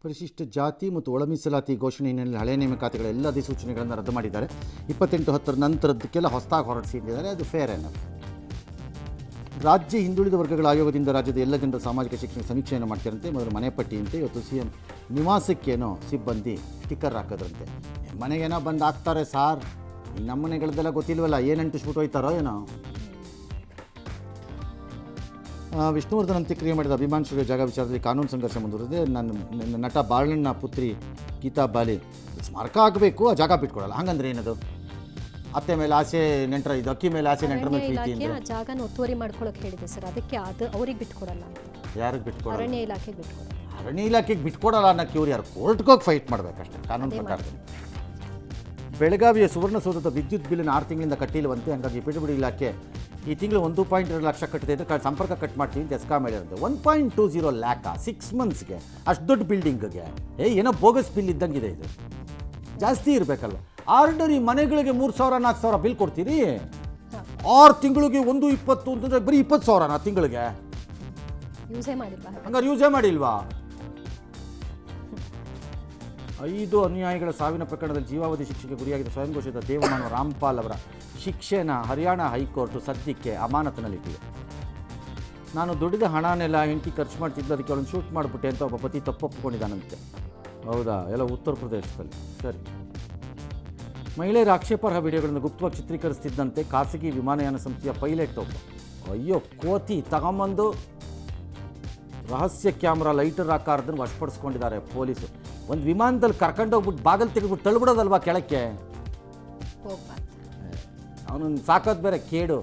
ಪರಿಶಿಷ್ಟ ಜಾತಿ ಮತ್ತು ಒಳ ಮೀಸಲಾತಿ ಘೋಷಣೆ ಹಿನ್ನೆಲೆಯಲ್ಲಿ ಹಳೆ ನೇಮಕಾತಿಗಳ ಎಲ್ಲ ಅಧಿಸೂಚನೆಗಳನ್ನು ರದ್ದು ಮಾಡಿದ್ದಾರೆ. 28/10 ನಂತರದಕ್ಕೆಲ್ಲ ಹೊಸದಾಗಿ ಹೊರಡಿಸಿದ್ದಾರೆ. ಅದು ಫೇರ್ ಎನಫ್. ರಾಜ್ಯ ಹಿಂದುಳಿದ ವರ್ಗಗಳ ಆಯೋಗದಿಂದ ರಾಜ್ಯದ ಎಲ್ಲ ಜನರ ಸಾಮಾಜಿಕ ಶಿಕ್ಷಣ ಸಮೀಕ್ಷೆಯನ್ನು ಮಾಡ್ತಾರಂತೆ. ಮೊದಲು ಮನೆ ಪಟ್ಟಿಯಂತೆ ಇವತ್ತು CM ನಿವಾಸಕ್ಕೇನೋ ಸಿಬ್ಬಂದಿ ಸ್ಟಿಕ್ಕರ್ ಹಾಕೋದ್ರಂತೆ. ಮನೆಗೇನೋ ಬಂದು ಹಾಕ್ತಾರೆ ಸಾರ್, ನಮ್ಮ ಮನೆಗಳದ್ದೆಲ್ಲ ಗೊತ್ತಿಲ್ವಲ್ಲ, ಏನು ಅಂಟಿಸ್ಬಿಟ್ಟು ಹೋಯ್ತಾರೋ ಏನೋ. ವಿಷ್ಣುವರ್ಧನ್ ಅಂತ್ಯಕ್ರಿಯೆ ಮಾಡಿದ ಅಭಿಮಾನ್ ಸ್ಟುಡಿಯೋ ಜಾಗ ವಿಚಾರದಲ್ಲಿ ಕಾನೂನು ಸಂಘರ್ಷ ಮುಂದುವರೆದಿದೆ. ನನ್ನ ನಟ ಬಾಳಣ್ಣ ಪುತ್ರಿ ಗೀತಾ ಬಾಲಿ ಸ್ಮಾರಕ ಆಗಬೇಕು, ಆ ಜಾಗ ಬಿಟ್ಕೊಡಲ್ಲ. ಹಂಗಂದ್ರೆ ಏನದು? ಅತ್ತೆ ಮೇಲೆ ಆಸೆ ನೆಂಟರ, ಇದು ಅಕ್ಕಿ ಮೇಲೆ ಆಸೆ ನೆಂಟರ ಮೇಲೆ ಪ್ರೀತಿ ಆ ಜಾಗನ ಒತ್ತುವರಿ ಮಾಡ್ಕೊಳಕ್ಕೆ ಹೇಳಿದೆ ಸರ್. ಅದಕ್ಕೆ ಅದು ಅವ್ರಿಗೆ ಬಿಟ್ಕೊಡಲ್ಲ. ಯಾರಿಗೆ ಬಿಟ್ಕೊಡಲ್ಲ? ಅರಣ್ಯ ಇಲಾಖೆಗೆ ಬಿಟ್ಕೊಡಲ್ಲ. ಅರಣ್ಯ ಇಲಾಖೆಗೆ ಬಿಟ್ಕೊಡಲ್ಲ ಅನ್ನೋಕ್ಕೆ ಇವ್ರು ಯಾರು ಕೋರ್ಟ್ಗೆ ಹೋಗಿ ಫೈಟ್ ಮಾಡಬೇಕಷ್ಟೇ ಕಾನೂನು ಪ್ರಕಾರದಲ್ಲಿ. ಬೆಳಗಾವಿಯ ಸುವರ್ಣಸೌಧದ ವಿದ್ಯುತ್ ಬಿಲ್ಲಿನ 6 ತಿಂಗಳಿಂದ ಕಟ್ಟಿಲ್ಲವಂತೆ. ಹಾಗಾಗಿ PWD ಇಲಾಖೆ ಈ ತಿಂಗಳು 1.2 ಲಕ್ಷ ಕಟ್ಟಿದೆ ಅಂತ ಸಂಪರ್ಕ ಕಟ್ ಮಾಡ್ತೀವಿ ಅಂತ ಎಸ್ಕಾಂ ಹೇಳಿರುತ್ತೆ. 1.20 ಲ್ಯಾಕ 6 ಮಂತ್ಸ್ಗೆ ಅಷ್ಟು ದೊಡ್ಡ ಬಿಲ್ಡಿಂಗ್ಗೆ ಏನೋ ಬೋಗಸ್ ಬಿಲ್ ಇದ್ದಂಗಿದೆ. ಇದು ಜಾಸ್ತಿ ಇರಬೇಕಲ್ವ? ಆರ್ಡಿನರಿ ಮನೆಗಳಿಗೆ 3,000-4,000 ಬಿಲ್ ಕೊಡ್ತೀರಿ. 6 ತಿಂಗಳಿಗೆ 1.20 ಅಂತಂದರೆ ಬರೀ 20,000 ತಿಂಗಳಿಗೆ. ಹಂಗಾರೆ ಯೂಸೇ ಮಾಡಿಲ್ವಾ? 5 ಅನುಯಾಯಿಗಳ ಸಾವಿನ ಪ್ರಕರಣದಲ್ಲಿ ಜೀವಾವಧಿ ಶಿಕ್ಷೆಗೆ ಗುರಿಯಾಗಿದ್ದ ಸ್ವಯಂ ಘೋಷಿತ ದೇವಮಾನವ ರಾಮ್ಪಾಲ್ ಅವರ ಶಿಕ್ಷೆನ ಹರಿಯಾಣ ಹೈಕೋರ್ಟ್ ಸದ್ಯಕ್ಕೆ ಅಮಾನತಿನಲ್ಲಿಟ್ಟಿದೆ. ನಾನು ದುಡಿದ ಹಣನೆಲ್ಲ ಹೆಂಡತಿ ಖರ್ಚು ಮಾಡ್ತಿದ್ದು, ಅದಕ್ಕೆ ಅವಳನ್ನು ಶೂಟ್ ಮಾಡಿಬಿಟ್ಟೆ ಅಂತ ಒಬ್ಬ ಪತಿ ತಪ್ಪೊಪ್ಪಿಕೊಂಡಿದ್ದಾನಂತೆ. ಹೌದಾ? ಎಲ್ಲ ಉತ್ತರ ಪ್ರದೇಶದಲ್ಲಿ. ಸರಿ. ಮಹಿಳೆಯರ ಆಕ್ಷೇಪಾರ್ಹ ವಿಡಿಯೋಗಳನ್ನು ಗುಪ್ತವಾಗಿ ಚಿತ್ರೀಕರಿಸ್ತಿದ್ದಂತೆ ಖಾಸಗಿ ವಿಮಾನಯಾನ ಸಂಸ್ಥೆಯ ಪೈಲಟ್ ಒಬ್ಬ, ಅಯ್ಯೋ ಕೋತಿ ತಗೊಂಬಂದು ರಹಸ್ಯ ಕ್ಯಾಮ್ರಾ ಲೈಟರ್ ಆಕಾರದನ್ನು ವಶಪಡಿಸ್ಕೊಂಡಿದ್ದಾರೆ ಪೊಲೀಸರು. ಒಂದು ವಿಮಾನದಲ್ಲಿ ಕರ್ಕೊಂಡೋಗ್ಬಿಟ್ಟು ಬಾಗಲ್ ತೆಗೆದ್ಬಿಟ್ಟು ತಳ್ಳಿಬಿಡೋದಲ್ವಾ ಕೆಳಕ್ಕೆ? ಅವನನ್ನು ಸಾಕೋದು ಬೇರೆ ಕೇಡು.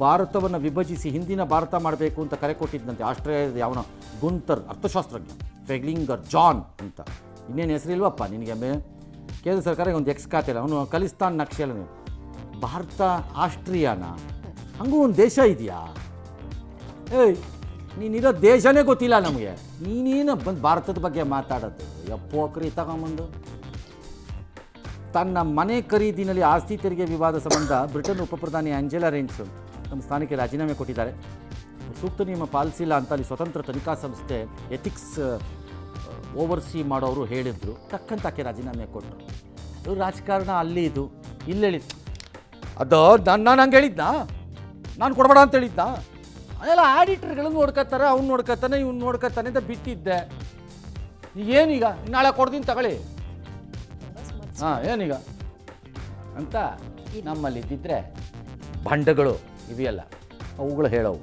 ಭಾರತವನ್ನು ವಿಭಜಿಸಿ ಹಿಂದಿನ ಭಾರತ ಮಾಡಬೇಕು ಅಂತ ಕರೆ ಕೊಟ್ಟಿದ್ದಂತೆ ಆಸ್ಟ್ರೇಲಿಯಾದ ಯಾವನೋ ಗುಂತರ್ ಅರ್ಥಶಾಸ್ತ್ರಜ್ಞ, ಫೆಗ್ಲಿಂಗರ್ ಜಾನ್ ಅಂತ. ಇನ್ನೇನು ಹೆಸರಿಲ್ವಪ್ಪ ನಿನಗೆ? ಕೇಂದ್ರ ಸರ್ಕಾರ ಒಂದು ಎಕ್ಸ್ ಖಾತೆ ಇಲ್ಲ. ಅವನು ಖಲಿಸ್ತಾನ್ ನಕ್ಷೆಲ್ಲ. ಭಾರತ ಆಸ್ಟ್ರಿಯಾನ ಹಂಗೂ ಒಂದು ದೇಶ ಇದೆಯಾ? ನೀನಿರೋ ದೇಶನೇ ಗೊತ್ತಿಲ್ಲ ನಮಗೆ, ನೀನೇನು ಬಂದು ಭಾರತದ ಬಗ್ಗೆ ಮಾತಾಡೋದು? ಯಪ್ಪೋಕ್ರಿ ತಗೊಂಬಂದು. ತನ್ನ ಮನೆ ಖರೀದಿನಲ್ಲಿ ಆಸ್ತಿ ತೆರಿಗೆ ವಿವಾದ ಸಂಬಂಧ ಬ್ರಿಟನ್ ಉಪಪ್ರಧಾನಿ ಆಂಜೆಲಾ ರೆನ್ಸ್ ನಮ್ಮ ಸ್ಥಾನಕ್ಕೆ ರಾಜೀನಾಮೆ ಕೊಟ್ಟಿದ್ದಾರೆ. ಸೂಕ್ತ ನಿಯಮ ಪಾಲಿಸಿಲ್ಲ ಅಂತ ಅಲ್ಲಿ ಸ್ವತಂತ್ರ ತನಿಖಾ ಸಂಸ್ಥೆ ಎಥಿಕ್ಸ್ ಓವರ್ಸಿ ಮಾಡೋರು ಹೇಳಿದ್ರು. ತಕ್ಕಂತಾಕೆ ರಾಜೀನಾಮೆ ಕೊಟ್ಟರು. ಅದು ರಾಜಕಾರಣ ಅಲ್ಲಿ ಇದು ಇಲ್ಲಿ ಹೇಳಿದ್ದು. ಅದು ನಾನು ಹಂಗೆ ಹೇಳಿದ್ನಾ? ನಾನು ಕೊಡಬೇಡ ಅಂತ ಹೇಳಿದ್ನಾ? ಅದೆಲ್ಲ ಆಡಿಟರ್ಗಳನ್ನು ನೋಡ್ಕೊತಾರೆ, ಅವ್ನು ನೋಡ್ಕೊತಾನೆ, ಇವ್ನು ನೋಡ್ಕೊತಾನೆ ಅಂತ ಬಿಟ್ಟಿದ್ದೆ. ಏನೀಗ ನಾಳೆ ಕೊಡ್ತೀನಿ ತಗೊಳ್ಳಿ, ಏನೀಗ ಅಂತ ನಮ್ಮಲ್ಲಿದ್ದಿದ್ರೆ ಬಂಡಗಳು ಇವೆಯಲ್ಲ ಅವುಗಳು ಹೇಳೋವು.